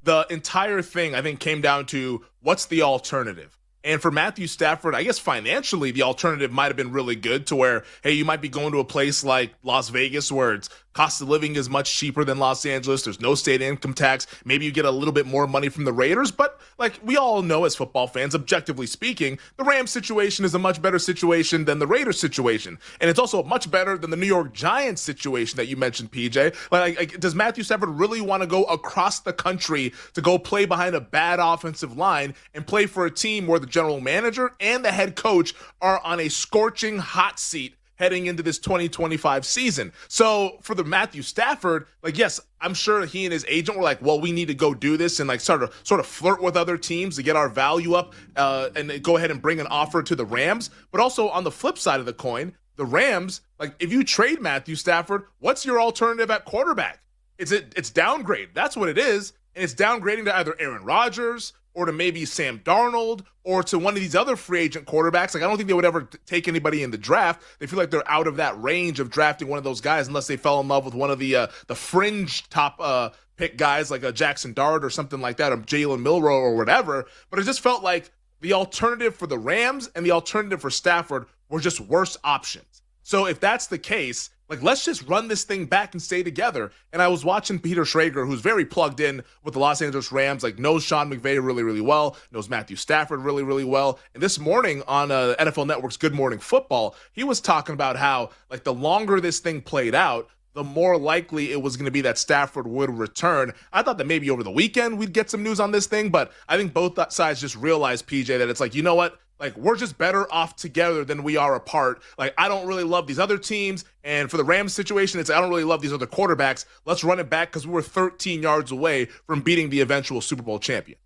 the entire thing, I think, came down to what's the alternative. And for Matthew Stafford, I guess financially, the alternative might have been really good to where, hey, you might be going to a place like Las Vegas where it's cost of living is much cheaper than Los Angeles. There's no state income tax. Maybe you get a little bit more money from the Raiders. But like we all know as football fans, objectively speaking, the Rams situation is a much better situation than the Raiders situation. And it's also much better than the New York Giants situation that you mentioned, PJ. Like does Matthew Stafford really want to go across the country to go play behind a bad offensive line and play for a team where the general manager and the head coach are on a scorching hot seat heading into this 2025 season? So for the Matthew Stafford, like, yes, I'm sure he and his agent were like, well, we need to go do this and like sort of flirt with other teams to get our value up and go ahead and bring an offer to the Rams. But also on the flip side of the coin, the Rams, like if you trade Matthew Stafford, what's your alternative at quarterback? It's downgrade. That's what it is. And it's downgrading to either Aaron Rodgers or to maybe Sam Darnold or to one of these other free agent quarterbacks. Like, I don't think they would ever take anybody in the draft. They feel like they're out of that range of drafting one of those guys unless they fell in love with one of the fringe top pick guys like a Jackson Dart or something like that, or Jalen Milroe or whatever. But it just felt like the alternative for the Rams and the alternative for Stafford were just worse options. So if that's the case, like, let's just run this thing back and stay together. And I was watching Peter Schrager, who's very plugged in with the Los Angeles Rams, like knows Sean McVay really, really well, knows Matthew Stafford really, really well. And this morning on NFL Network's Good Morning Football, he was talking about how, like, the longer this thing played out, the more likely it was going to be that Stafford would return. I thought that maybe over the weekend we'd get some news on this thing, but I think both sides just realized, PJ, that it's like, you know what? Like, we're just better off together than we are apart. Like, I don't really love these other teams. And for the Rams situation, it's I don't really love these other quarterbacks. Let's run it back because we were 13 yards away from beating the eventual Super Bowl champions.